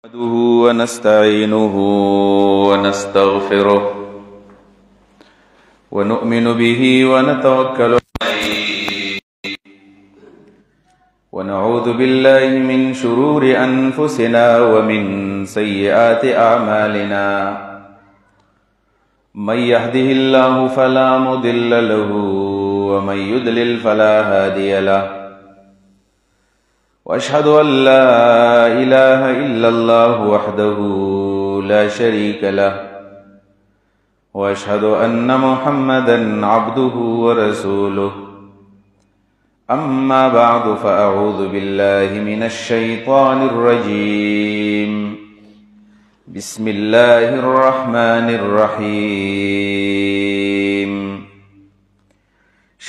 نحمده ونستعينه ونستغفره ونؤمن به ونتوكل عليه ونعوذ بالله من شرور أنفسنا ومن سيئات أعمالنا من يهده الله فلا مضل له ومن يضلل فلا هادي له وأشهد أن لا إله إلا الله وحده لا شريك له وأشهد أن محمدا عبده ورسوله أما بعد فأعوذ بالله من الشيطان الرجيم بسم الله الرحمن الرحيم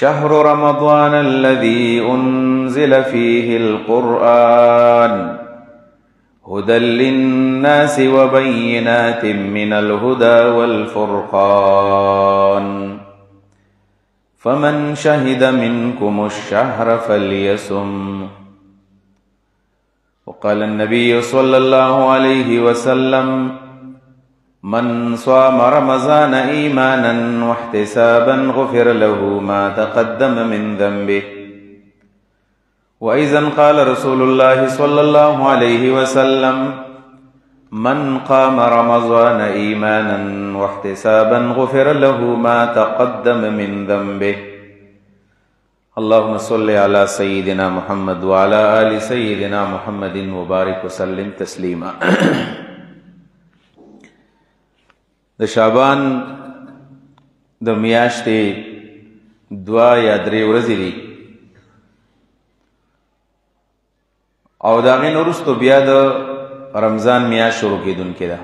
شهر رمضان الذي أنزل فيه القرآن هدى للناس وبينات من الهدى والفرقان فمن شهد منكم الشهر فليصم وقال النبي صلى الله عليه وسلم من صام رمضان إيمانا واحتسابا غفر له ما تقدم من ذنبه وأيضا قال رسول الله صلى الله عليه وسلم من قام رمضان إيمانا واحتسابا غفر له ما تقدم من ذنبه اللهم صل على سيدنا محمد وعلى آل سيدنا محمد وبارك وسلم تسليما د شعبان د میاشتې 2 یا 3 ورځې دي او د هغې نه وروسته بیا د رمضان میاشت شروع کېدونکې ده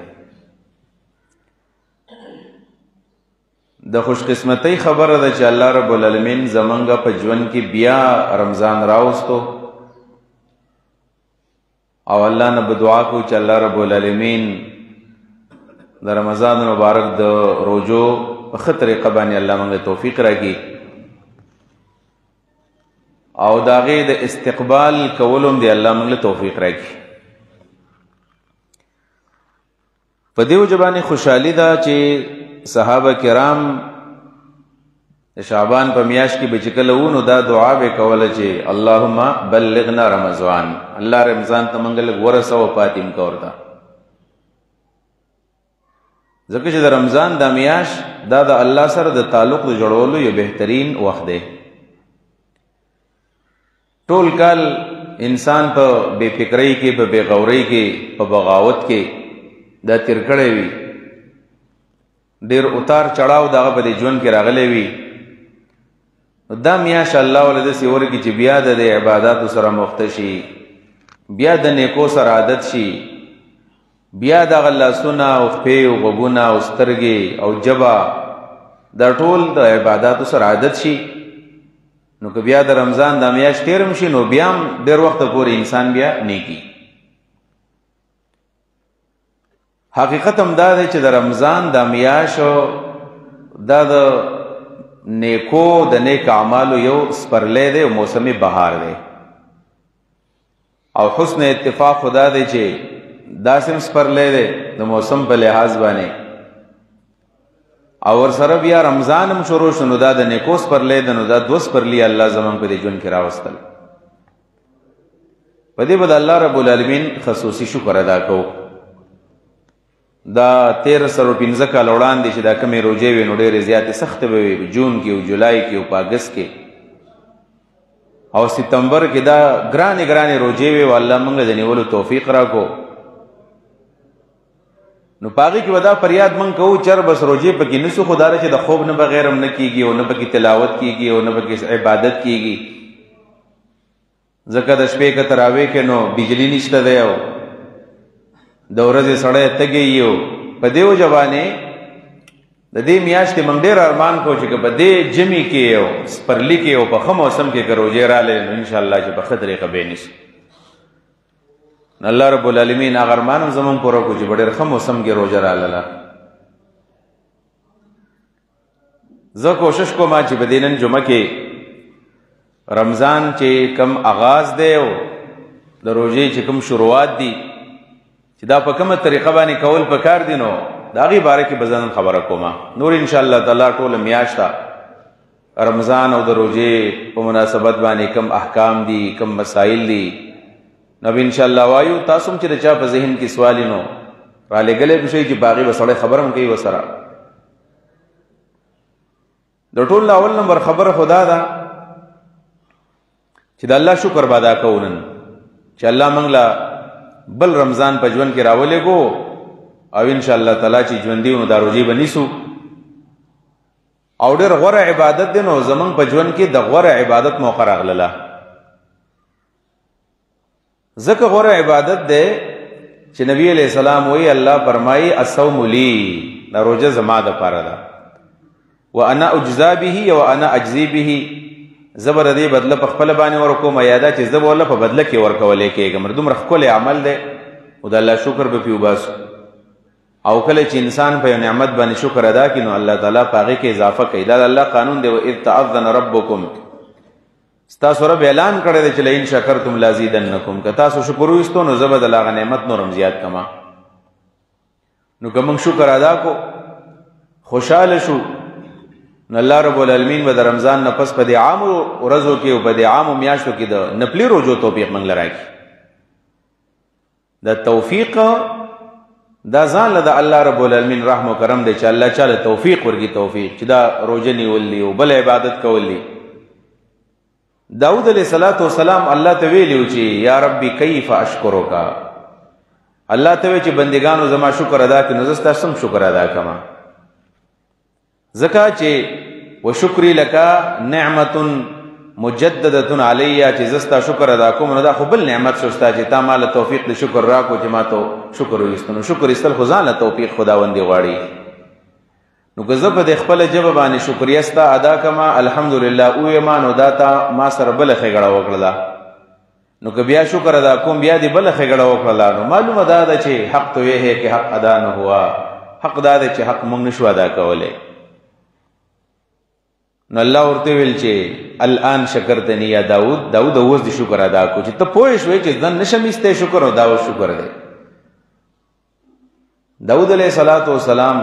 د خوشقسمتۍ خبره ده چې الله رب العالمین زمونږ په ژوند کې بیا رمضان راوستو او الله نه به دعا کوو چې الله رب العالمین د رمضان مبارک د روزو په ښه طریقه باندې الله موږ توفیق راکړي او د هغې د استقبال کولو هم دی الله موږ له توفیق راکړي په دې وجه باندې خوشحالي ده چې صحابه کرام د شعبان په میاشت کې به چې کله وو نو دا دعا به کوله چې اللهم بلغنا رمضان الله رمضان ته موږ لږ ورسوه پاتې مکه ورته ځکه چې د رمضان دا میاشت دا د الله سره د تعلق د جوړولو یو بهترین وخت دی ټول کال انسان په بے فکرۍ کې په بے غورۍ کې په بغاوت کې دا تیر کړی وي ډېر اتار چړاو دغه په دې ژوند کې راغلی وي دا میاشت الله ولې داسې ورکړي چې بیا د دې عباداتو سره مخته شي بیا د نیکو سره عادت شي بیا دغه لاسونه او پښې او غوږونه او سترګې او ژبه دا ټول د عباداتو سره عادت شي نو که بیا د رمضان د میاشت تېرم شي نو بیا هم ډېر وخته پورې انسان بیا نیکي حقیقت هم دا دی چې د رمضان د میاشت دا د نیکو د نیک اعمالو یو سپرلی دی او موسم بهار دی او حسن اتفاق خدا دی چې داسم سپرلی دی د موسم په لحاظ باندې او ورسره بیا رمضان هم شروع شو نو دا د نیکو سپرلی دی نو دا 2 سپرلی الله زمونږ په دې ژوند کې راوستل په دې به د الله رب العالمین خصوصي شکر ادا کوو دا 1315 کاله وړاندې چې دا کمې روژې وې نو ډېرې زیاتې سختې به وې جون کې او جولای کې او په اګست کې او سپتمبر کې دا ګرانې ګرانې روژې وې او الله موږ د نیولو توفیق راکړو نو پاغي کې ودا فریاد من کوو چر بس روزي پکې نسو خدای چې د خوب نه بغیر هم نه کیږي او نه پکې تلاوت کیږي او نه پکې عبادت کیږي زکه د شپې کې تراوی کې نو بجلی نشته دی او د ورځې سړی تګي یو په دیو جوانه د دې میاشتې موږ ډېر ارمان کوو چې په دې جمی کې او سپرلی کې او په ښه موسم کې روزي رااله نو ان شاء الله چې په ښه طریقه به نشي الله رب العالمین هغه ارمان هم زمون پوره کو چې ډېر ښه موسم کې روزه رااله زه کوشش کوم چې په دینن جمعه کې رمضان چې کم آغاز دی او د روزې چې کم شروعات دي چې دا په کومه طریقه باندې کول پکار دي نو د هغې باره کې به زه نن خبره کوم. نور انشاءالله تعالی ټوله میاشت رمضان او د روژې په مناسبت باندې کم احکام دي، کم مسائل دي، نو به انشاءالله وایو. تاسو هم چې د چا په ذهن کې سوال نو رالېږلی به شئ چې په هغې به سړی خبره هم کوي ورسره. د ټول اول نمبر خبره خو دا ده چې د الله شکر به ادا کوو نن چې الله موږ له بل رمضان په ژوند کې راولېږو او انشاءالله تعالی چې ژوندي نو دا روژې به نیسو. او ډېر غوره عبادت دی نو زمونږ په ژوند کې د غوره عبادت موقع راغلله. ځکه غوره عبادت دی چې نبی علیہ السلام وایي الله فرمایي الصوم لی، دا روژه زما دپاره ده، وانا اجزا به وانا اجزي به، زه به د دې بدله په خپله باندې ورکوم یا دا چې زه به ورله په بدله کې ورکولی کېږم. دومره ښکلی عمل دی او د الله شکر به پرې وباسو. او کله چې انسان په یو نعمت باندې شکر ادا کړي نو الله تعالی په هغې کې اضافه کوي. دا د الله قانون دی. واذ تأذن ربکم، ستاسو رب اعلان کړی دی چې لئن شکرتم لازیدنکم، که تاسو شکر وایستو نو زه به د هغه نعمت نورم زیات کما. نو که موږ شکر ادا کو خوشحاله شو نو الله رب العالمین به د رمضان نه پس په دې عامو ورځو کې او په دې عامو میاشتو کې د نفلي روژو توفیق موږ له راکړي. د توفیق دا ځان له د الله رب العالمین رحم و کرم دی چې الله چاله توفیق ورکړي، توفیق چې دا روژه نیول دي او بل عبادت کول دي. داود علیه السلام الله ته ویلي چې یا ربي کیف اشکرک، الله ته وی چې بندګانو زما شکر ادا کړي نو زه ستا څنګه شکر ادا کړم. ځکه چې وشکري لک نعمت مجدده علی، چې زه ستا شکر ادا کوم نو دا خو بل نعمت شو ستا چې تا ماله توفیق د شکر راکو چې ما ته شکر وایستو. نو شکر ایستل خو ځان له توفیق خداوندې غواړي. نو که زه په دې خپله ژبه باندې شکریه ستا ادا کړمه الحمدلله وویمه نو دا تا ما سره بله ښېګړه وکړله. نو که بیا شکر ادا کوم بیا دې بله ښېګړه وکړله نو معلومه دا ده چې حق تو یہ ہے کہ حق ادا نه ہوا. حق دا دی چې حق موږ نشو ادا کولی. نو الله ورته ویل چې الان شکرتنی یا داود، داود اوس دې شکر ادا کو چې ته پوه شوې چې ځان نشم ایستی شکر او دا اوس شکر دی. داود علیه السلام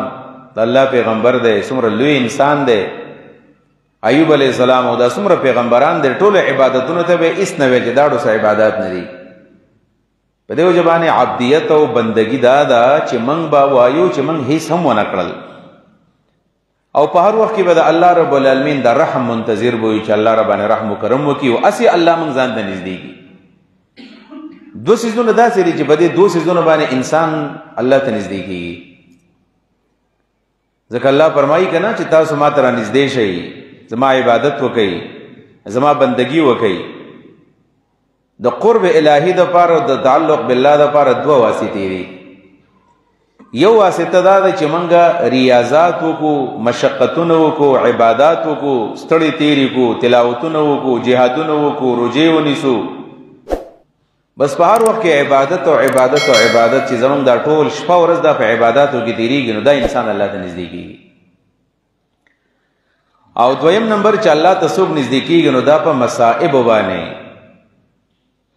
د الله پیغمبر دی، څومره لوی انسان دی. ایوب علیه السلام او دا څومره پیغمبران دی، ټولو عبادتونو ته به هېڅ نه وی چې دا ډوسه عبادات نه دي. په دې وجه باندې عبدیت او بندګي دا ده چې موږ به وایو چې موږ هېڅ هم ونه کړل او په هر وخت کې به د الله رب العالمین د رحم منتظر به وي چې الله رب باندې رحم و کرم وکړي او هسې الله موږ ځان ته نږدې کړي. دوه څیزونه داسې دي چې په دې دوه څیزونو باندې انسان الله ته نږدې کېږي. ځکه الله فرمایي که نه چې تاسو ما ته را نږدې شئ، زما عبادت وکئ، زما بندګي وکئ. د قرب الهي دپاره او د تعلق بالله دپاره دوه واسطې دي. یو واسطه دا ده چې موږ ریاضات وکړو، مشقتونه وکړو، عبادات وکړو، ستړي تېرې کړو، تلاوتونه وکړو، جهادونه وکړو، روژې ونیسو. بس په هر وخت کې عبادت او عبادت او عبادت چې زموږ دا ټول شپه ورځ دا په عباداتو کې تېرېږي نو دا انسان الله ته نږدې کېږي. او دویم نمبر چې الله ته څوک نږدې کېږي نو دا په مصائبو باندې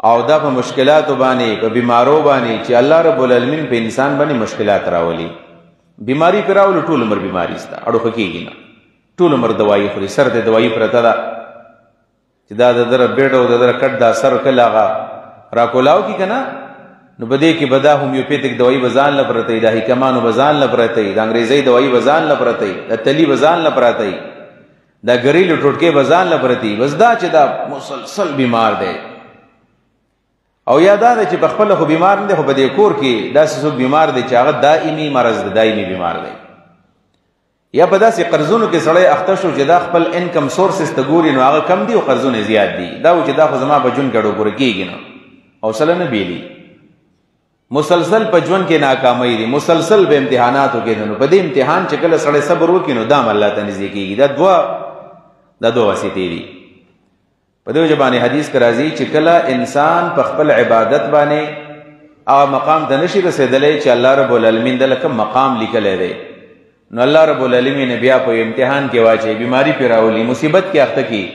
او دا په مشکلاتو باندې، په بیمارو باندې چې الله رب العالمین په انسان باندې مشکلات راولي. بیماری پې راولي، ټول عمر بیماري سته، اړو ښه کېږي نه، ټول عمر دوایي خوري، سر ته دوایي پرته ده چې دا د دره بیډ او د دره کټ دا سر کله هغه راکولاو کي که نه نو په دې کې به دا هومیوپیتک دوایي به ځان له پرته وي، د حکمانو به ځان له پرته وي، د انګریزۍ دوایي به ځان له پرته وي، د تلي به ځان له پرته وي، د ګریلو ټوټکې به ځان له پرته وي. بس دا چې دا مسلسل بیمار دی او یا دا چې په خپله خو بیمار نه دی خو په دې کور کې داسې څوک بیمار دی چې هغه دائمي مرض دی، دائمي بیمار دی. یا په داسې قرضونو کې سړی اخته شو چې دا خپل انکم سورسز ته ګوري نو هغه کم دي او قرضونه زیات دي. دا و چې دا خو زما په ژوند کې اړو پوره کېږي نه، حوصله نه بیلي، مسلسل په ژوند کې ناکامۍ دي، مسلسل به امتحاناتو کې نو په دې امتحان چې کله سړی صبر وکړي نو دا هم الله ته نږدې کېږي. دا دوه واسطې دي. په دې وجه باندې حدیث کې راځي چې کله انسان په خپل عبادت باندې هغه مقام ته نشي رسېدلی چې الله رب العالمین دله کوم مقام لیکلی دی نو الله رب العالمین بیا په امتحان کې واچوي، بیماري پرې راولي، مصیبت کې اخته کړي.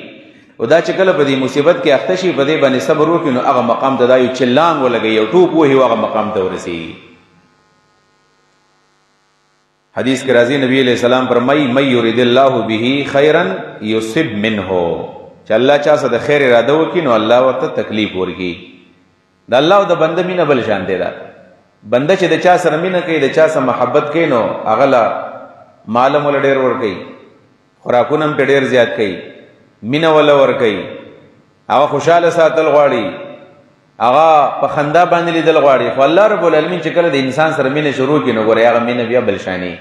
او دا چې کله په دې مصیبت کې اخته شي په دې باندې صبر وکړي نو هغه مقام ته دا یو چلانګ ولګوي، یو ټوپ وهي هغه مقام ته ورسېږي. حدیث کې راځي نبی علیہ السلام فرمایي مَن یرید الله به خیرا یصب منه، چې الله چا سره د خیر اراده وکړي نو الله ورته تکلیف ورکړي. د الله او د بنده مینه بل شان دی. دا بنده چې د چا سره مینه کوي، د چا سره محبت کوي، نو هغه لا مال هم ډېر ورکوي، خوراکونه هم ډېر زیات کوي، مینه ولا ورکوي، هغه خوشاله ساتل غواړي، هغه په خندا باندې لیدل غواړي. خو الله رب العالمین چې کله د انسان سره مینه شروع کړي نو ګورې هغه مینه بیا بل شانې.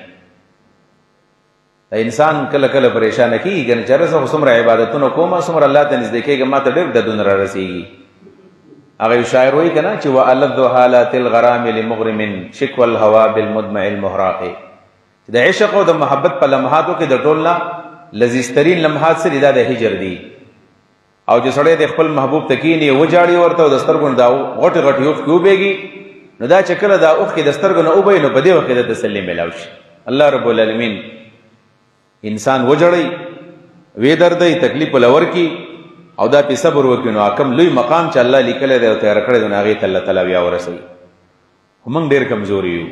د انسان کله کله پریشانه کېږي که نه چې زه خو څومره عبادتونه کوم، څومره الله ته نږدې کېږم، ما ته ډېر دردونه را رسېږي. هغه یو شاعر وایي که نه چې وَأَلَذُّ حالات الغرام لمغرم شکوى الهوا بالمدمع المحراق، د عشق او د محبت په لمحاتو کې د ټول نه لذیذترین لمحات څه دي؟ دا د هجر دي. او چې سړی د خپل محبوب ته کښېني وجاړي ورته او د سترګو نه دا غټې غټې اوښکې وبهېږي، نو دا چې کله دا اوښکې د سترګو نه وبهي نو په دې وخت کې د تسلي میلاو شي. الله رب العالمین انسان وجړی، وې دردی، تکلیف وله ورکړي او دا پې صبر وکړي، نو کوم لوی مقام چې الله لیکلی دی او تیاره کړی دی نو هغې ته الله تعالی بیا ورسوي. خو موږ ډېر کمزوري یو.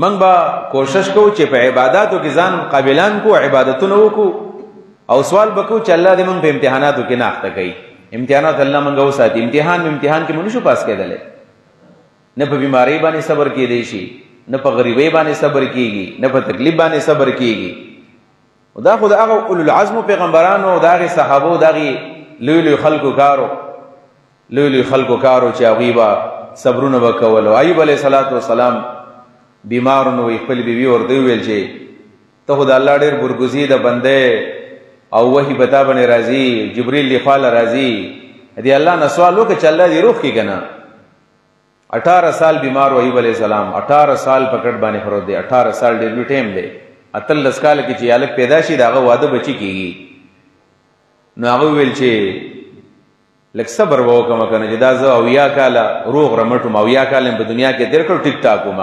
موږ به کوشش کوو چې په عباداتو کې ځان قابلان کو، عبادتونه وکړو او سوال وکړو چې الله دې موږ په امتحاناتو کې نه اخته کوي. امتحانات الله موږ وساتي. امتحان کې موږ نشو پاس کېدلی. نه په بیمارۍ باندې صبر کېدی شي، نه په غریبۍ باندې صبر کېږي، نه په تکلیف باندې صبر کېږي. دا خو د هغه اولو العزمو پیغمبرانو او د هغې صحابو د هغې لوی لوی خلکو کارو چې هغوی به صبرونه به کول. او ایوب علیه السلام بیمار نو خپل بیبي ورته وویل چې ته خو د الله ډېر برګزیده بنده او وحي به تا باندې راځي، جبریل له خوا راځي، دې الله نه سوال وکړه چې الله دې روغ کړي که نه. 18 سال بیمار و ایوب علیہ السلام، 18 سال په کټ باندې پروت دی. 18 سال ډېر لوی ټایم دی. 18 کال کې چې هلک پیدا شي د هغه واده بچي کېږي. نو هغه وویل چې لږ صبر به وکړم که نه چې دا زه 80 کاله روغ رمټ وم، 80 کاله مې په دنیا کې تېر کړ، ټیک ټاک وم،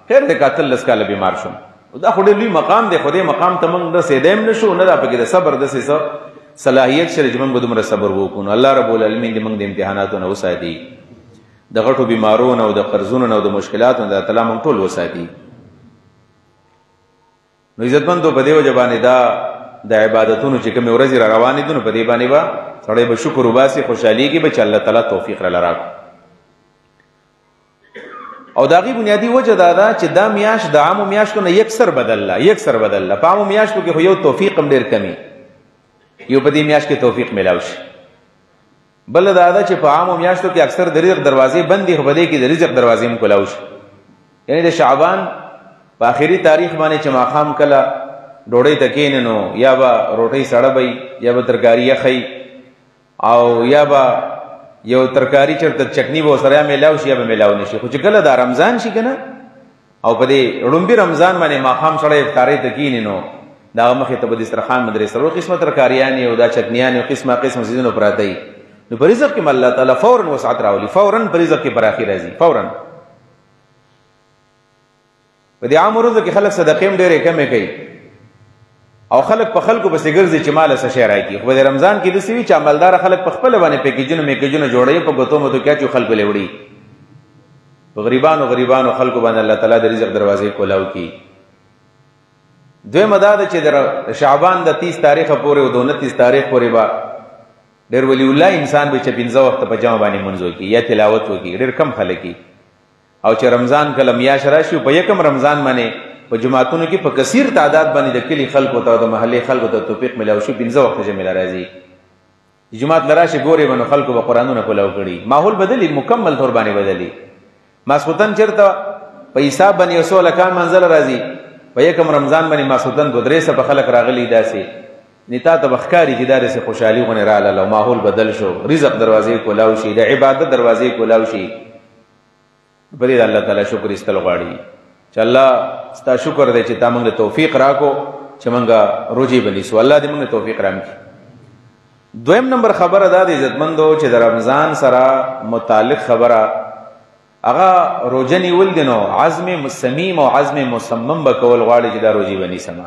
خیر دی که 18 کاله بیمار شم. دا خو ډېر لوی مقام دی، خو دې مقام ته موږ رسېدی هم نه شو، نه دا پکې د صبر داسې څه صلاحیت شته چې موږ به دومره صبر وکړو. نو الله رب العالمین دې موږ د امتحاناتو نه وساتي، د غټو بیمارونو او د قرضونو نه او د مشکلاتو نه د تعالی موږ ټول وساتي. نو عزتمندو په دې وجه باندې دا د عبادتونو چې کومې ورځې را روانې دي نو په دې باندې به سړی به شکر وباسي، خوشحالېږي به چې الله تعالی توفیق راله راکړو. او د هغې بنیادي وجه دا ده چې دا میاشت د عامو میاشتو نه یکسر بدله. په عامو میاشتو کې خو یو توفیق هم ډېر کمی، یو په دې میاشت کې توفیق میلاو شي. بل دا ده چې په عامو میاشتو کې اکثر د رزق دروازې بند دي، خو په دې کې د رزق دروازې هم کلاو شي. یعنی د شعبان په آخري تاریخ باندې چې ماښام کله ډوډۍ ته کښېنې نو یا به روټۍ سړه به یا به ترکاري یخی او یا به یو ترکاری چرته چکنی به ورسره یا میلاو شي یا به میلاو نه شي. خو چې کله دا رمضان شي که نه او په دې ړومبي رمضان باندې ماښام سړی افطارۍ ته کښېني نو د هغه مخې ته به دسترخوان باندې څلور قسمه ترکاریانې او دا چکنیانې او قسمه څیزونه پراته وي. نو په رزق کې م الله تعالی فورا وسعت راولي، فورا په رزق کې پراخي راځي، فورا. په دې عامو ورځو کې خلک صدقې هم ډېرې کمې کوي او خلک په خلکو پسې ګرځي چې ماله څه شی راکړي. خو د رمضان کې داسې وي چې عملداره خلک په خپله باندې پیکیجونه میکیجونه جوړوي، په ګوتو متو کیا چې خلکو له وړي. په غریبانو خلکو باندې الله تعالی د رزق دروازې کولاو کړي. دویمه دا ده چې د شعبان د 30 تاریخه پورې او د 29 تاریخ پورې به ډېر ولی الله انسان به چې 15 وخته په جمع باندې منځ وکړي یا تلاوت وکړي، ډېر کم خلک وي. او چې رمضان کله میاشت راشي په یکم رمضان باندې په جماعتونو کې په کثیر تعداد باندې د کلي خلکو ته او د محلې خلکو ته توفیق میلاو شي، 15 وخته جمع راځي. جماعت لراشي ګوري باندې خلکو به قرآنونه کولاو کړي، ماحول بدلی، مکمل طور باندې بدلی. ماسخوتن چېرته په حساب باندې 100 لکان منزل راځي، په یکم رمضان باندې ماسخوتن 2-3 په خلک راغلي داسې نتا ته بخکاری چې دارې سه خوشحالي غونې رااله او ماحول بدل شو، رزق دروازې کولاو شي، د عبادت دروازې کولاو شي. په دې الله تعالی شکر ایستل غواړي چې الله ستا شکر دی چې تا موږ ته توفیق راکو چې موږ روزي بنیسو. الله دې موږ ته توفیق راکړي. دویم نمبر خبره دا د عزتمندو چې د رمضان سره متعلق خبره هغه روزه نیول دي نو عزم صمیم او عزم مصمم به کول غواړي چې دا روزي بنیسمه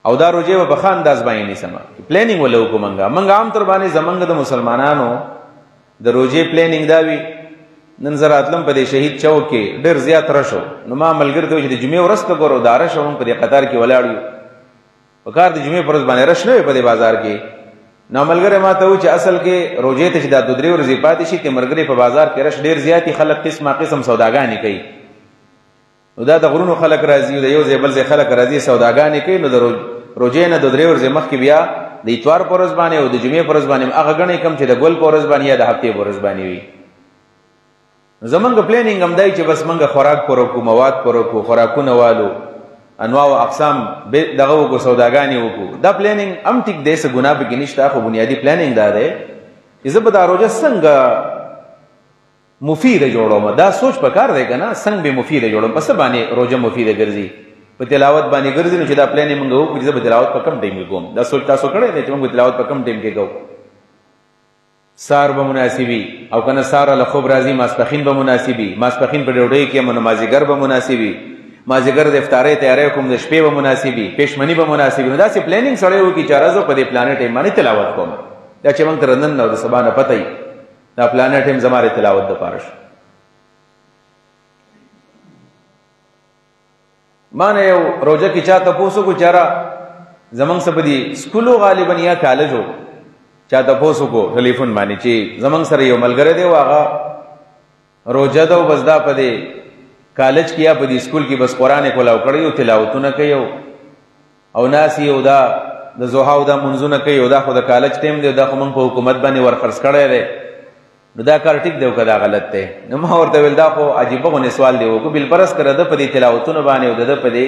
او دا روزه به په انداز باندې نیسمه. پلانینګ ولو کومنګا منګ عام تر باندې زمنګ د مسلمانانو د روزه پلانینګ دا وی نن زه راتلم په دې شهید چوک کې ډېر زیات رش و. نو ما ملګري ته وویل چې د جمعې ورځ ته ګوره دا رش هم په دې قطار کې ولاړ یو، په کار د جمعې په ورځ باندې رش نه وي په دې بازار کې. نو ملګری ما ته وویل چې اصل کې روژې ته چې دا 2-3 ورځې پاتې شي، ته ملګري په بازار کې رش ډېر زیات دي، خلک قسمه قسم سوداګانې کوي. نو دا د غرونو خلک راځي، د یو ځای بل ځای خلک راځي سوداګانې کوي. نو د روژې نه 2-3 ورځې مخکې بیا د اتوار په ورځ باندې او د جمعې په ورځ باندې هغه ګڼې کم چې د ګل په ورځ باندې یا د هفتې په ورځ باندې وي. زمونږ پلانینګ هم دی چې بس مونږ خوراک پوره کړو، مواد پوره کړو، خوراکونه والو، انواع او اقسام دغه وکړو، سوداګانې وکړو. دا پلانینګ هم ټیک دی، څه ګناه پکې نشته، خو بنیادي پلانینګ دا دی چې زه به دا روژه څنګه مفیده جوړوم. دا سوچ پکار دی که نه، څنګه به مفیده جوړوم، په څه باندې روژه مفیده ګرځي، په تلاوت باندې ګرځي. نو چې دا پلانینګ مونږ وکړو چې زه به تلاوت په کم ټایم کې کوم، دا سوچ تاسو کړی دی چې مونږ تلاوت په کم ټایم کې کوو. سار به مناسبي او کنه سار له خوب راځي، ماسپخین به مناسبي، ماسپخین په ډوډۍ کې نمازیګر به مناسبي، مازیګر د افطارۍ تیاری کوم، د شپې به مناسبي، پېشمني به مناسبي. نو داسې پلانینګ سړی وکړي چې راځو په دې پلانې ټایم باندې تلاوت کوم. دا چې موږ ته نن او د سبا نه پته وي دا پلانې ټایم زما د تلاوت دپاره شو. ما نه یو روژه کې چا تپوس وکړو چې یاره زموږ څه په دې سکولو غالبا یا کالج و، چا تپوس وکړو ټلیفون باندې چې زموږ سره یو ملګری دی و هغه روژه ده او بس دا په دې کالج کې یا په دې سکول کې بس قرآن یې کلاو کړی او تلاوتونه کوي او ناس یې او دا د ضحا او دا منځونه کوي او دا خو د کالج ټایم دی، دا خو موږ په حکومت باندې ورخرڅ کړی دی. نو دا کار ټیک دی او که دا غلط دی؟ نو ما ورته ویل دا خو عجیبه غوندې سوال دی وکړو، بالفرض که د ده په دې تلاوتونو باندې او د ده په دې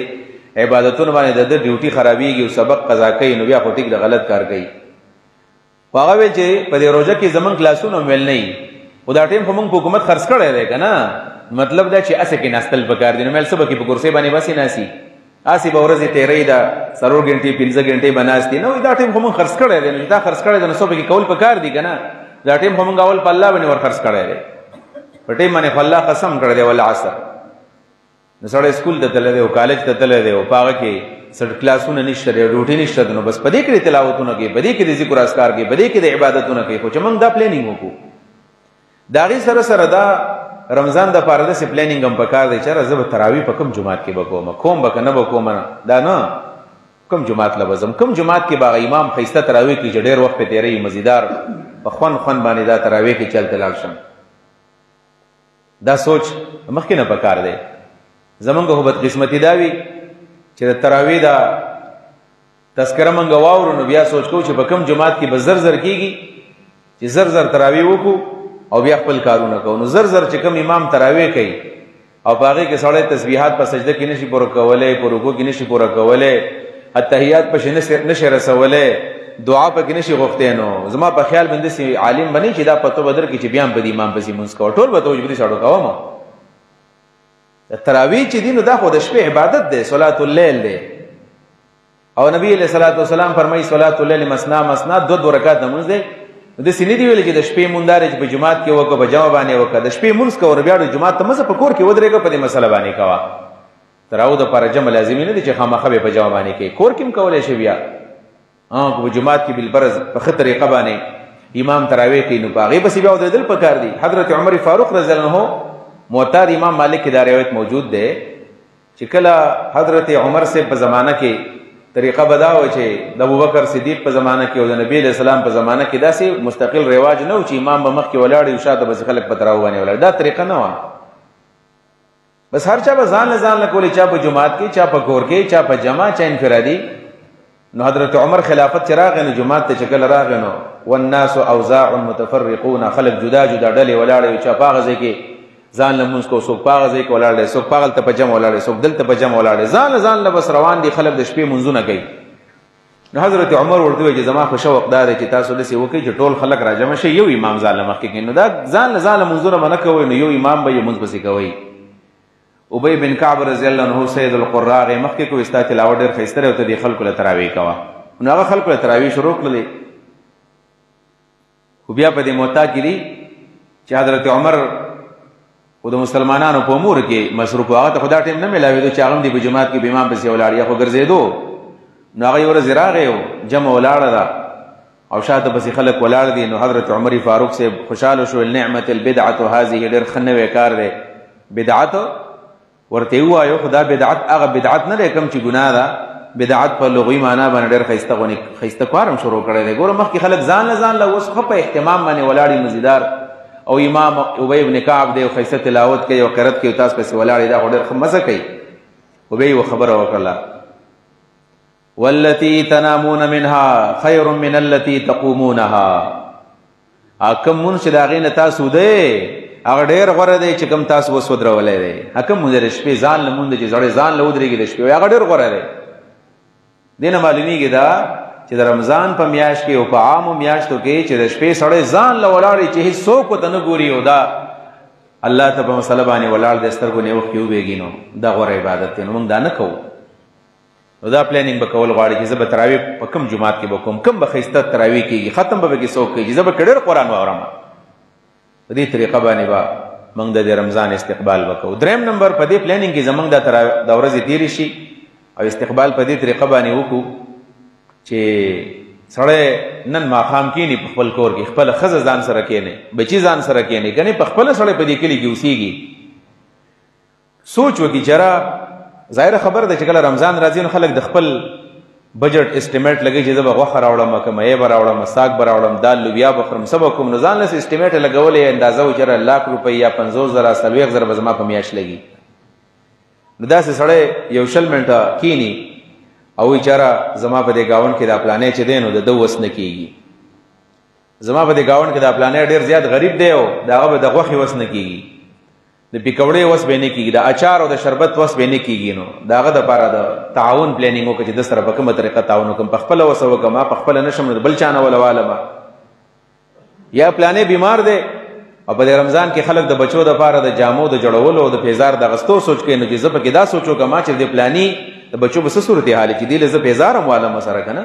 عبادتونو باندې د ده ډیوټي خرابېږي او سبق قضا کوي، نو بیا خو ټیک د غلط کار کوي. خو هغه ویل چې په دې روژه کې زموږ کلاسونه هم ویل نه وي، خو دا ټایم خو موږ په حکومت خرڅ کړی دی که نه، مطلب دا چې اسې کې ناستل پکار دي. نو مېل څه به کې په کرسۍ باندې بسې ناسي، اسې به ورځې تېرۍ ده 4 غنټې 5 غنټې به ناستې. نو دا ټایم خو موږ خرڅ کړی دی، نو چې دا خرڅ کړی دی نو څه پکې کول پکار دي که نه. دا ټایم خو موږ اول په الله باندې ور خرڅ کړی دی، په ټایم باندې خو الله قسم کړی دی والعصر. نو سړی سکول ته تللی دی او کالج ته تللی دی او په هغه کې سټ کلاسونه نشته دی، ډیوټي نشته دی، نو بس په دې کې د تلاوتونه کوي، په دې کې د ذکر اذکار کوي، په دې کې د عبادتونه کوي. خو چې موږ دا پلانینګ وکړو د هغې سره سره دا رمضان د پاره داسې پلانینګ هم پکار دی چې یاره زه به تراویح په کوم جومات کې به کوم به که نه به کوم، دا نه کوم جومات له به ځم، کوم جومات کې به هغه امام ښایسته تراویح کړي چې ډېر وخت پې تېروي، مزیدار په خوند باندې دا تراویح کې چلته لاړ شم. دا سوچ مخکې نه پکار دی. زمونږ خو بدقسمتي دا وي چې د تراویح دا تذکره مونږ واورو نو بیا سوچ کوو چې په کوم جومات کې به زر زر کېږي چې زر زر تراویح وکړو او بیا خپل کارونه کوو. نو زر زر چې کوم امام تراویح کوي او په هغې کې سړی تسبیحات په سجده کې نشي پوره کولی، په رکوع کې نشي پوره کولی، اتحیات پسې نشي رسولی، دعا پکې نشي غوښتی، نو زما په خیال باندې داسې عالم به نه چې دا پتو به درکړي چې بیا هم په دې امام پسې لمونځ کوه، ټول به ته وجبري سړو کوم. تراویح چې دي نو دا خو د شپې عبادت دی، صلات اللیل دی. او نبی علیه صلات وسلام فرمایي صلات اللیل مثنا مثنا، 2 رکعات لمونځ دی. نو داسې نه دي ویلي چې د شپې مونځ دا دی چې په جومات کې وکړه، په جمع باندې وکړه. د شپې مونځ کوه بیا د جومات ته مه ځه، په کور کې ودرېږه، په دې مسله باندې کوه. تراویح دپاره جمع لازمي نه دی چې خامخا به په جمع باندې کوي، کور کې هم کولی شي. بیا په جومات کې بالفرض په ښه طریقه باندې امام تراویح کوي نو په هغې پسې بیا ودرېدل پکار دي. حضرت عمر فاروق رضی الله عنه معطا د امام مالک کې دا روایت موجود دی چې کله حضرت عمر صاحب په زمانه کې طریقه به دا وه چې د ابوبکر صدیق په زمانه کې او د نبي علیه السلام په زمانه کې داسې مستقل رواج نه و چې امام به مخکې ولاړ وي او شاته به خلک په تراویح باندې ولاړ. دا طریقه نه وه، بس هر چا به ځان له ځان له کولی، چا په جومات کې، چا په کور کې، چا په جمع، چا انفرادي. نو حضرت عمر خلافت چې راغی نو جومات ته چې کله راغی نو والناس اوزاع متفرقون، خلک جدا جدا ډلې ولاړې وي، چا په هغه ځای کې ځان لمونځ کو، څوک په هغه ځای کې ولاړ دی، څوک په هغلته په جمع ولاړ دی، څوک دلته په جمع ولاړ دی، ځان له ځان له بس روان دي خلک د شپې منځونه کوي. نو حضرت عمر ورته وایي چې زما خو شوق دا دی چې تاسو داسې وکړئ چې ټول خلک راجمع شي، یو امام ځان له مخکې کوي. نو دا ځان له ځان له منځونه به نه کوئ، نو یو امام به یې منځ پسې کوئ. ابی بن کعب رضی الله عنه سید القراء هغې مخکې کوي ستا تلاوت ډېر ښایسته دی او ته دې خلکو له تراویح کوه. نو هغه خلکو له تراویح شروع کړلې. خو بیا په دې موطا کې دي چې حضرت عمر خو د مسلمانانو په امور کې مصروف و، هغه ته خو دا ټایم نه میلاوېدو چې هغه هم دې په جومات کې به امام پسې ولاړ یا خو ګرځېدو. نو هغه یو ورځ راغی او جمع ولاړه ده او شاته پسې خلک ولاړ دي. نو حضرت عمر فاروق سے خوشاله شو، نعمت البدعه هذه، ډېر ښه نوی کار دی بدعت. ورته ووایو خدا بدعت هغه بدعت نه دی کوم چې ګناه ده، بدعت په لغوي معنا باندې ډېر ښایسته کار هم شروع کړی دی. ګوره مخکې خلک ځان له اوس ښه په اهتمام باندې ولاړي مزیدار، او امام ابی بن کعب دی او ښایسته تلاوت کوي او قرت کوي، تاسو پسې ولاړې دا خو ډېر ښه مزه کوي. ابی یوه خبره وکړله، والتي تنامون منها خیر من التي تقومونها. کوم مونځ چې د هغې نه تاسو دی هغه ډېر غوره دی چې کوم تاسو اوس ودرولی دی. کوم مونځ د شپې ځان لمونځ دی چې سړی ځان له ودرېږي د شپې، هغه ډېر غوره دی. دې نه معلومیږي دا چې د رمضان په میاشت کې او په عامو میاشتو کې چې د شپې سړی ځان له ولاړې چې هېڅوک ورته نه ګوري او دا الله ته په مسله باندې ولاړ د سترګو نه اوښکې وبهېږي، نو دا غوره عبادت دی. نو موږ دا نه کوو. نو دا پلانینګ به کول غواړي چې زه به تراویح په کوم جومات کې به کوم، کوم به ښایسته تراویح کېږي، ختم به پکې څوک کوي چې زه به ډېر قرآن واورم. په دې طریقه باندې به موږ د رمضان استقبال وکړو. دریم نمبر په دې پلانینګ کې زموږ د ورځې تېرې شي او استقبال په دې طریقه باندې وکړو چې سړی نن ماښام کېني په خپل کور کې، خپله ښځه ځان سره کېني، بچي ځان سره کېني، که نه په خپله سړی په دې کلي کې اوسېږي. سوچ وکړي چې یاره ظاهره خبره ده چې کله رمضان راځي نو خلک د خپل بجټ اسټیمیټ لګوي چې زه به غوښه راوړم، که مې به راوړم، ساګ به راوړم، دال لوبیا به خورم، څه به کوم. نو ځان لسې اسټیمیټ یې لګولی اندازه و چې یاره 1,00,000 روپۍ یا 50,000 40,000 به زما په میاشت لګي. نو داسې سړی یو 20 منټه کینی او وایي چې یاره زما په دې ګاونډ کې دا پلانی چې دی نو د ده وس نه کېږي، زما په دې ګاونډ کې دا پلانی ډېر زیات غریب دی او د هغه به د غوښې وس نه کېږي، د پیکوړې وس به نه کېږي، د اچار او د شربت وس به نه کېږي. نو د هغه دپاره د تعاون پلانینګ وکړه چې د سره په کومه طریقه تعاون وکړم، په خپله وسه وکړم، په خپله نه شم نو بل چا نه ولوالم. یا پلانی بیمار دی او په دې رمضان کې خلک د بچو دپاره د جامو د جوړولو او د پیزار د اغوستو سوچ کوي. نو چې زه پکې دا سوچ وکړم چې د پلاني د بچو به څه صورتحال چې دې له زه پیزار هم والم سره که نه.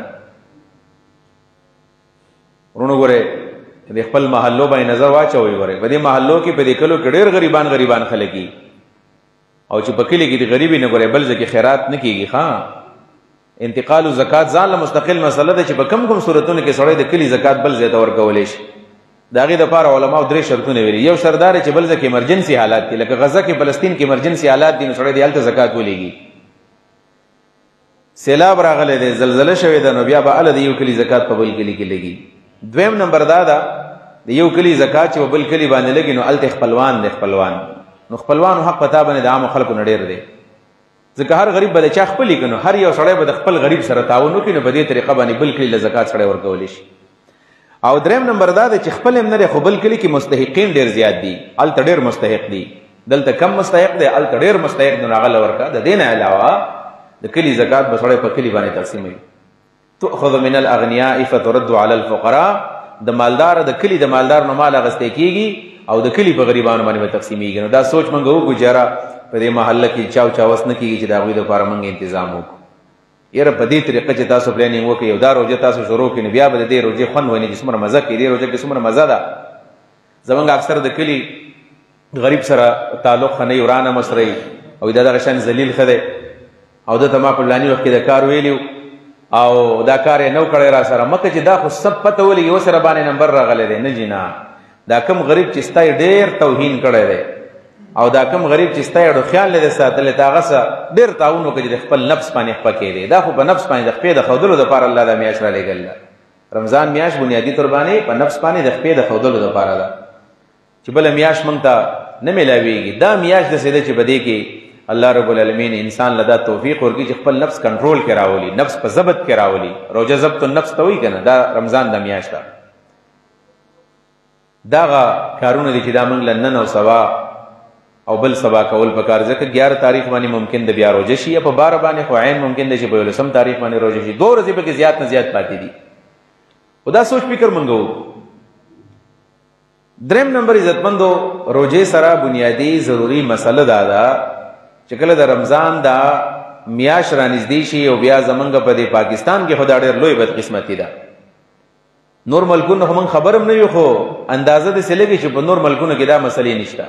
وروڼو ګورئ د خپل محلو باندې نظر واچوئ. ګورئ په دې محلو کې په دې کلو کې ډېر غریبان خلک دي او چې په کلي کې د غریبي نه ګورئ بل ځای کې خیرات نه کېږي. ښه انتقال و زکات ځان له مستقل مسله ده چې په کوم صورتونو کې سړی د کلي زکات بل ځای ته ورکولی شي. د هغې دپاره علماو 3 شرطونه ویلي. یو شرط دا دی چې بل ځای کې ایمرجنسي حالات دي، لکه غزه کې فلسطین کې ایمرجنسي حالات دي، نو سړی د هلته زکات ولېږي. سیلاب راغلی دی، زلزله شوې ده، نو بیا به هله د یو کلي زکات په بل کلي کې لګي. دویم نمبر دا ده د یو کلي زکات چې په بل کلي باندې لګي نو هلته خپلوان دی، نو خپلوانو حق پتا باندې د عامو خلکو نه ډېر دی، ځکه هر غریب به د چا خپلي که نو هر یو سړی به د خپل غریب سره تعاون وکړي، نو په دې طریقه باندې بل کلي له زکات سړی ورکولی شي. او دریم نمبر دا دی چې خپل هم نه دی خو بل کلي کې مستحقین ډېر زیات دي، هلته ډېر مستحق دي، دلته کم مستحق دی، هلته ډېر مستحق دی، نو هغه له ورکړه. د دې نه علاوه د کلي زکات به سړی په کلي باندې تقسیموي. تؤخذ من الاغنیاء فترد علی الفقراء. د مالدار د کلي د مالدار نو مال اخیستی کېږي او د کلي په غریبانو باندې به تقسیمیږي. نو دا سوچ موږ وکړو چې یاره په دې محله کې چا وس نه کېږي چې د هغوی دپاره موږ تنظام وکړو. یاره په دې طریقه چې تاسو پلانینګ وکړئ او دا روژه تاسو شروع کړئ نو بیا به د دې روژې خوند وینئ چې څومره مزه کوي. دې روژه کې څومره مزه ده. زموږ اکثر د کلي غریب سره تعلق ښه نه وي، ورانه مسرئ او دا دغه شان ذلیل ښه دی او ده ته ما په فلاني وخت کې د کار ویلي او دا کار یې نو کړی را سره، مکه چې دا خو سب پته ولګي اوس را باندې نمبر راغلی دی. نه جي نه، دا کم غریب چې ستا یې ډېر توهین کړی دی او دا کم غریب چې ستا یې خیال نه دی ساتلی، ته هغه سره ډېر تعاون وکړه چې د خپل نفس باندې خپه کېدی. دا خو په نفس باندې د خپې د ښودلو دپاره الله دا میاشت رالیږل ده. رمضان میاشت بنیادي طور باندې په نفس باندې د خپې د ښودلو دپاره ده چې بله میاشت موږ ته نه میلاویږي. دا میاشت داسې ده چې په دې کې الله رب العالمین انسان لدا توفیق ورکړي چې خپل نفس کنټرول کې راولي، نفس په ضبط کې راولي. روژه ضبط النفس ته وایي که نه، دا رمضان د میاشت ده. دغه کارونه دي چې دا موږ له نن او سبا او بل سبا کول پکار، ځکه 11 تاریخ باندې ممکن د بیا روژه شي، یا په 12 باندې خو عین ممکن دی چې په 11 تاریخ باندې روژه شي. 2 ورځې پکې زیات نه زیات پاتې دي. خو دا سوچ فکر موږ وکړو. دریم نمبر عزتمندو، روژې سره بنیادي ضروري مسله دا ده چې کله د رمضان دا میاشت رانږدې شي او بیا زمونږ په دې پاکستان کې خو دا ډېر لوی بدقسمتي ده. نور ملکونو خو موږ خبر هم نه یو، خو اندازه داسې لګي چې په نور ملکونو کې دا مسلې نشته.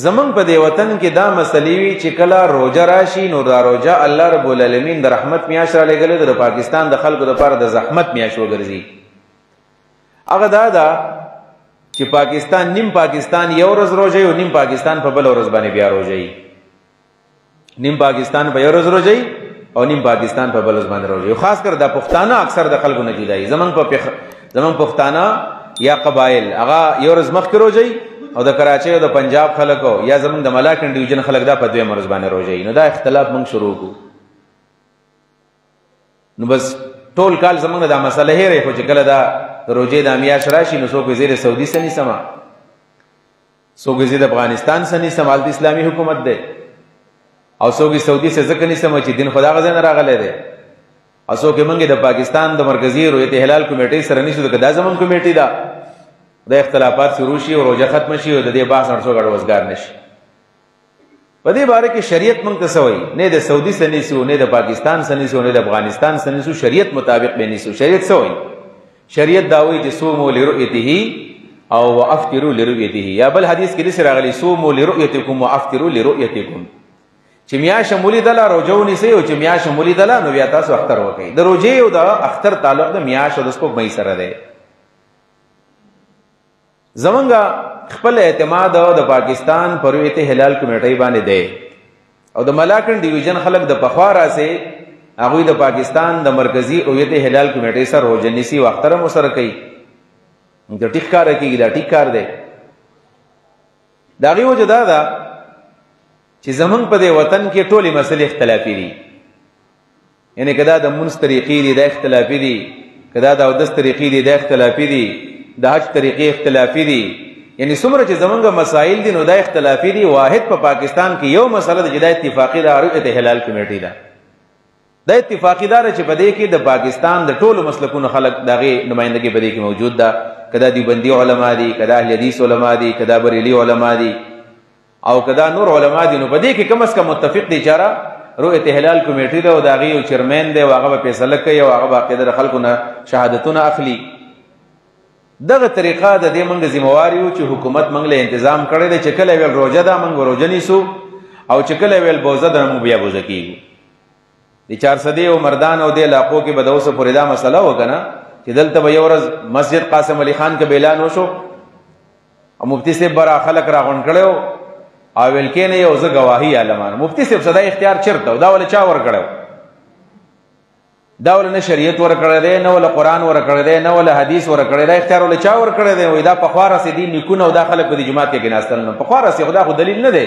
زمونږ په دې وطن کې دا مسلې وي چې کله روژه راشي نو دا روژه الله رب العالمین د رحمت میاشت را لېږلې ده، د پاکستان د خلکو دپاره د زحمت میاشت وګرځي. هغه دا ده چې پاکستان نیم پاکستان یو ورځ روژه او نیم پاکستان په بل ورځ باندې بیا روژه، نیم پاکستان په یو ورځ روژه او نیم پاکستان په بل ورځ باندې روژه. خاص کر د پښتانه اکثر د خلکو نه جدایي، زمونږ پښتانه یا قبایل هغه یو ورځ مخکې روژه او د کراچۍ او د پنجاب خلکو یا زمونږ د ملاکنډ ډیویژن خلک دا په دویمه ورځ باندې روژه. نو دا اختلاف موږ شروع کړو. نو بس ټول کال زمونږ دا مسله هېرې خو چې کله دا د روژې د میاشت راشي نو څوک وزیر سعودي څه نیسمه، څوک وزیر افغانستان څه نیسم، هلته اسلامي حکومت دی، او څوک سعودي څه ځکه نیسم چې دین خدا غځای نه راغلی دی، او څوک یې موږ د پاکستان د مرکزي رویت هلال کمیټۍ سره نیسو ځکه دا زموږ کمیټۍ ده. د اختلافات شروع شي او روژه ختمه شي او د دې بحث نه څوک اړوزګار نه شي. په دې باره کې شریعت موږ ته څه وایي؟ نه د سعودي څه نیسو، نه د پاکستان څه نیسو، نه د افغانستان څه نیسو، شریعت مطابق به نیسو. شریعت څه وایي؟ شریعت دا وایي چې صوموا لرؤیته او وافطروا لرؤیته، یا بل حدیث کې داسې راغلی صوموا لرؤیتکم وافطروا لرؤیتکم، چې میاشت مولیدله روژه ونیسئ او چې میاشت مولیدله نو بیا تاسو اختر وکړئ. د روژې او د اختر تعلق د میاشت او د سپوږمۍ سره دی. زمونږ خپل اعتماد د پاکستان پر رویت هلال کمیټۍ باندې دی او د ملاکنډ ډیویژن خلک د پخوا راسې هغوی د پاکستان د مرکزي رویت هلال کمیټۍ سره روژه نیسي او اختر هم ورسره کوي. د ټیک کار کېږي، دا ټیک کار دی. د هغې وجه دا ده چې زمونږ په دې وطن کې ټولې مسلې اختلافي دي. یعنې که دا د مونځ طریقې دي دا اختلافي دي، که دا د اودس طریقې دي دا اختلافي دي، د حج طریقې اختلافي دي. یعنی څومره چې زمونږ مسائل دي نو دا اختلافي دي. واحد په پاکستان کې یو مسله ده چې دا اتفاقي ده، رویت هلال کمیټۍ ده. دا اتفاقي ده چې په دې کې د پاکستان د ټولو مسلکونو خلک د هغې نمایندګي په دې کې موجود ده. که دا دیوبندي علما دي، که دا اهل حدیث علما دي، که دا بریلي علما دي او که دا نور علما دي، نو په دې کې کم از کم متفق دي چې رویت هلال کمیټۍ ده او د هغې یو چیرمین دی او هغه به فیصله کوي او هغه باقاعده د خلکو نه شهادتونه اخلي. دغه طریقه د دې موږ ذموار یو چې حکومت موږ له انتظام کړی دی چې کله ویل روژه ده موږ روژه نیسو او چې کله ویل بوزه ده موږ بیا بوزه کېږو. د چارسدې او مردان او دې علاقو کې به د اوسه پورې دا مسله وکنه چې دلته به یو ورځ مسجد قاسم علي خان کې به اعلان وشو او مفتي صاحب به را خلک راغونډ کړی و او ویل کېنه یو زه ګواهي عالمان. مفتي صاحب صدا اختیار چېرته و؟ دا ولې چا ورکړی و؟ دا ول نه شریعت ورکړی دی، نه ول قرآن ورکړی دی، نه ول حدیث ورکړی دی. اختیار ول چا ورکړی دی؟ وایي دا پخوا راسې دي نیکونه او دا خلک په دې جومات کې کېناستل. نو پخوا راسې خو دا خو دلیل نه دی.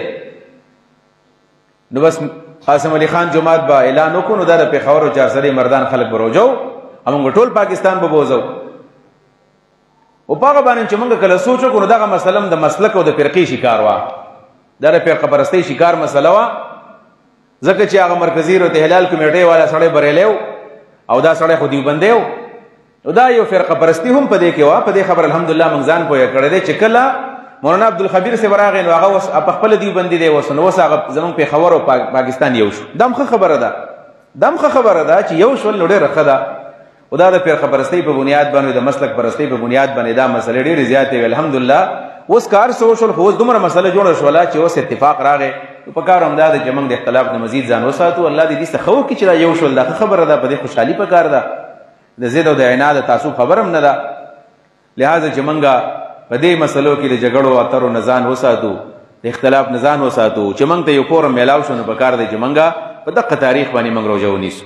نو بس قاسم علي خان جومات به اعلان وکړو نو دا د پېښور او چارسدې مردان خلک به روژه و او موږ ټول پاکستان به بوزو. او په هغه باندې چې موږ کله سوچ وکړو نو دغه مسله د مسلک او د فرقې شکار وه، دا د فرقه پرستۍ شکار مسله وه. ځکه چې هغه مرکزي رویت هلال کمیټۍ والا سړی بریلی و او دا سړی خو دیوبندی و، نو دا یو فرقه پرستي هم په دې کې وه. په دې خبر الحمدلله موږ ځان پوهه کړی دی چې کله مولانا عبدالخبیر صاحب راغی نو هغه اوس په خپله دیوبندي دی اوس، نو اوس هغه زموږ پېښور او پاکستان یو شو. دا هم ښه خبره ده، دا هم ښه خبره ده چې یو شول نو ډېره ښه ده. او دا د فرقه پرستۍ په بنیاد باندې د مسلک پرستۍ په بنیاد باندې دا مسلې ډېرې زیاتې وې. الحمدلله اوس کار څه وشول خو اوس دومره مسله جوړه شوله چې اوس اتفاق راغی. په کار هم دا ده چې موږ د اختلاف نه مزید ځان وساتو. الله دې دې څه ښه وکړي چې دا یو شول. دا ښه خبره ده، په دې خوشحالي په کار ده. د ضد او د عناد د تعصب خبر هم نه ده. لہذا چې موږ په دې مسلو کې د جګړو اترو نه ځان وساتو، د اختلاف نه ځان وساتو، چې موږ ته یو فورم میلاو شو نو په کار دی چې موږ په دغه تاریخ باندې موږ روژه ونیسو.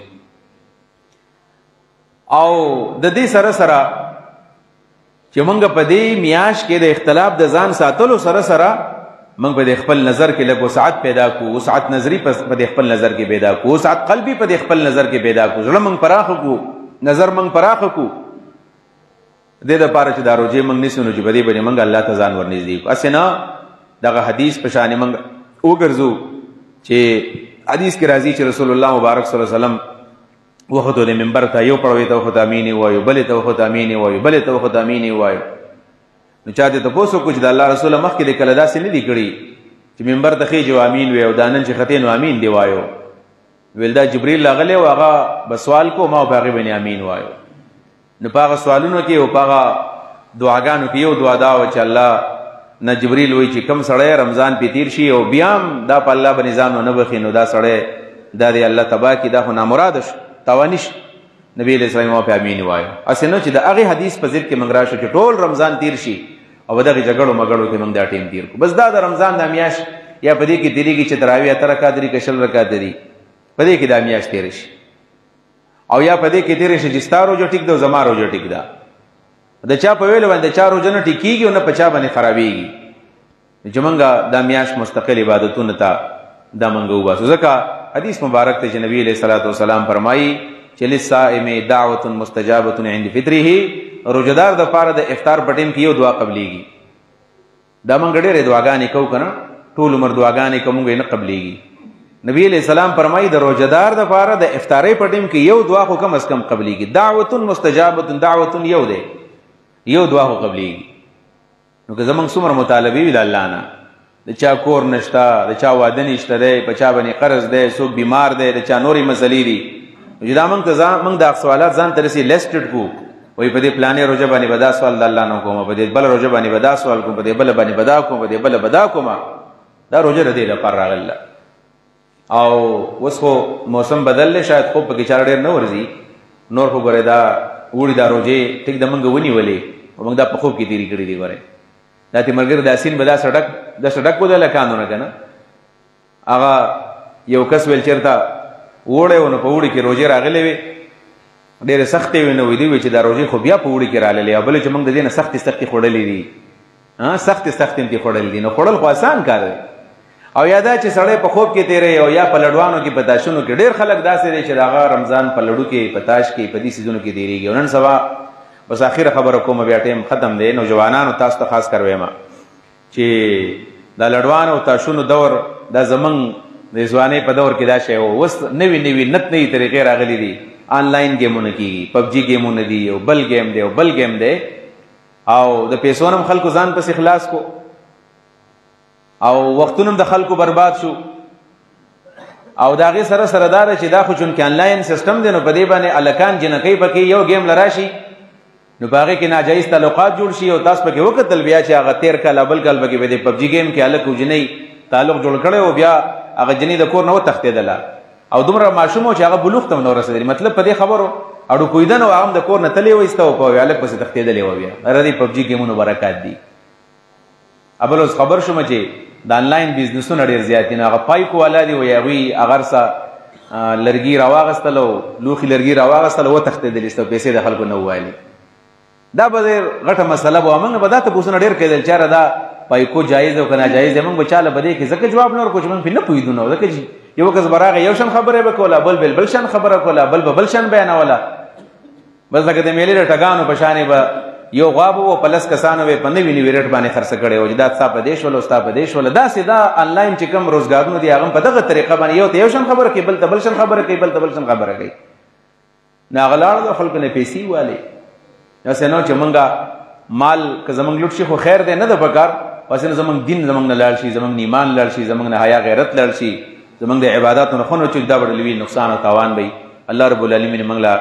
او د دې سره سره چې موږ په دې میاشت کې د اختلاف د ځان ساتلو سره سره موږ په دې خپل نظر کې لږ وسعت پیدا کړو، وسعت نظري په دې خپل نظر کې پیدا کړو، وسعت قلبي په دې خپل نظر کې پیدا کړو، زړه موږ پراخ کړو، نظر موږ پراخ کړو. دې دپاره چې دا روژې موږ نیسو نو چې په دې باندې موږ الله ته ځان ورنږدې کړو. هسې نه دغه حدیث په شانې موږ وګرځو چې حدیث کې راځي چې رسول الله مبارک صلی الله علیه وسلم وخته د منبر ته یو پړوي ته وخته امین وایو، بلې ته وخته امین وایو، بلې ته وخته امین وایو. نو چا دې تپوس وکړو چې د الله رسول مخکې د کله داسې نه دي کړي چې منبر ته خېجو امین وایو، دا نن چې ختې نو امین دی وایو. ویل دا جبریل راغلی او هغه به سوال کو ما په هغې باندې امین وایو. نو په هغه سوالونو کې او په هغه دعاګانو کې یو دعا دا وه چې الله نه جبریل وایي چې کم سړی رمضان پې تیر شي او بیا هم دا په الله باندې ځان ونه بخي نو دا سړی دا دی الله تباه کړي، دا خو نامراده شو، تاواني شو. نبی علیہ السلام په امین وایو اسنه چې د هغه حدیث په ضد کې موږ راشو چې ټول رمضان تیر شي او دغه جګړو مګړو کې موږ دا ټیم تیر کو بس دا د رمضان د میاش یا په دې کې تیریږي چې تراویح اتر رکعات لري کشل رکعات لري په دې کې د میاش تیر شي او یا په دې کې تیر شي چې ستارو جو ټیک دو زمارو جو ټیک دا د چا په ویل باندې چارو جن ټیکيږي او نه پچا باندې خرابيږي چې موږ د میاش مستقل عبادتونه ته دا موږ وباسو ځکه حدیث مبارک ته چې نبی علیہ الصلوۃ والسلام فرمایي چې للصائم دعوه مستجابه عند فطره روزدار د پاره د افطار په ټیم کې یو دعا قبليږي دا موږ ډېرې دعاګانې کوو کنه ټول عمر دعاګانې کومږي نه قبليږي نبی علیہ السلام فرمایي د روزدار د پاره د افطارې په ټیم کې یو دعا خو کم از کم قبليږي دعوه مستجابه دعوه یو ده یو دعا خو قبليږي نو که زمونږ څومره مطالبه وي د الله نه د چا کور نشته د چا واده نشته دی په چا باندې قرض دی څوک بیمار دی د چا نورې مسلې دي چې دا موږ د سوالات ځان ته رسي لیسټډ کو وایي په دې پلانې روژه باندې به دا سوال د الله نه کوم په دې بله روژه باندې به دا سوال کوم په دې بله باندې به دا کوم په دې بله به دا کوم دا روژه د دې لپاره راغله او اوس خو موسم بدل دی شاید خوب پکې چاره ډېر نه ورځي نور خو ګورې دا اوړي دا روژې ټیک د موږ ونیولې او موږ دا په خوب کې تېرې کړي دي ګورې دا تی ملګری د اسین به دا سړک به د لکانو نه که نه هغه یو کس ویل چېرته اوړی و نو په اوړي کې روژې راغلې وې ډېرې سختې وې نو دوی وې چې دا روژې خو بیا په اوړي کې راغلې او بلې چې موږ د دې نه سختې خوړلې دي سختې هم دې خوړلې دي نو خوړل خو آسان کار دی او یا دا چې سړی په خوب کې تېری او یا په لډوانو کې په تاشونو کې ډېر خلک داسې دی چې د هغه رمضان په لډو کې په تاش کې په دې څیزونو کې تېرېږي او نن سبا بس آخره خبره کوم بیا ټیم ختم دی نوجوانانو تاسو ته خاص کر وایم چې دا لډوان او تاشونو دور دا زمونږ د ځوانۍ په دور کې دا شی و اوس نوي نت نوي طریقې راغلي دي آنلاین ګیمونه کېږي پبجي ګیمونه دي او بل ګیم دی او بل ګیم دی او د پیسو هم خلکو ځان پسې خلاص کو او وختونه هم د خلکو برباد شو او د هغې سره سره دا ده چې دا خو چونکې آنلاین سیسټم دی نو په دې باندې الکان جنکۍ پکې یو ګیم لراشي نو په هغې کې ناجایز تعلقات جوړ شي او تاسو پکې وکتل بیا چې هغه تېر کال بل کال پکې په دې پبجي ګیم کې هلک او جنۍ تعلق جوړ کړی او بیا هغه جنۍ د کور نه وتښتېدله او دومره ماشوم و چې هغه بلوغ ته هم نه ورسېدلی مطلب په دې خبرو اړو کویدن او هغه هم د کور نه تللی وایسته او په هلک پسې تښتېدلی و بیا هره دې پبجي ګیمونو برکات دي بل اوس خبر شومه چې د آنلاین بزنسونه ډېر زیات دي نو هغه پایکو والا دي وایي هغوی هغه څه لرګي راواغېستل او لوښي لرګي راواغېستل او وتښتېدلي ستو پیسې د خلکو نه ووایلې دا به ډېر غټه مسله به موږ به دا تپوسونه ډېر کېدل چې یاره دا پایکو جایز او که ناجایز دی موږ به چاله به دې کې ځکه جواب نه ورکړو چې موږ پرې نه پوهېدو نو ځکه چې یو کس به راغی یو شان خبره به کوله بل شان خبره کوله بل شان بیانوله بس لکه د میلې د ټګانو په شانې به یو غوا به و په لس کسانو به په نوي ریټ باندې خرڅه کړی و چې دا ستا په دې شوله او ستا په دې شوله داسې دا آنلاین چې کوم روزګارونه دي هغه هم په دغه طریقه باندې یو ته یو شان خبره کوي بل ته بل شان خبره کوي بل ته بل شان خبره کوي نو هغه لاړو د خلکو نه پیسې والې داسې نه چې موږ مال که زموږ لوټ شي خو خیر دی نه ده پکار بس نه زموږ دین زموږ نه لاړ شي زموږ ایمان لاړ شي زموږ نه حیا غیرت لاړ شي زموږ د عباداتو نه خونه چې دا به لوی نقصان او تاوان وي الله رب العالمین موږ له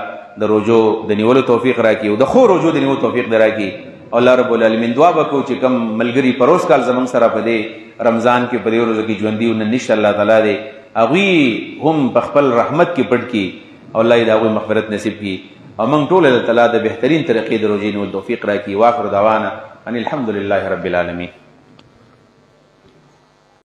د روزو د نیولو توفیق راکړي او د ښو روزو د نیولو توفیق دې راکړي او الله رب العالمین دعا وکړو چې کوم ملګري پروس کال زموږ سره په دې رمضان کې په دې ورځو کې ژوندي او نشته الله تعالی دې هغوی هم په خپل رحمت کې پټ کړي او الله دې د هغوی مغفرت نصیب کړي او موږ ټول الله تعالی د بهترین طریقې د روزې نیولو توفیق راکړي واخر دعوانا ان الحمد لله رب العالمین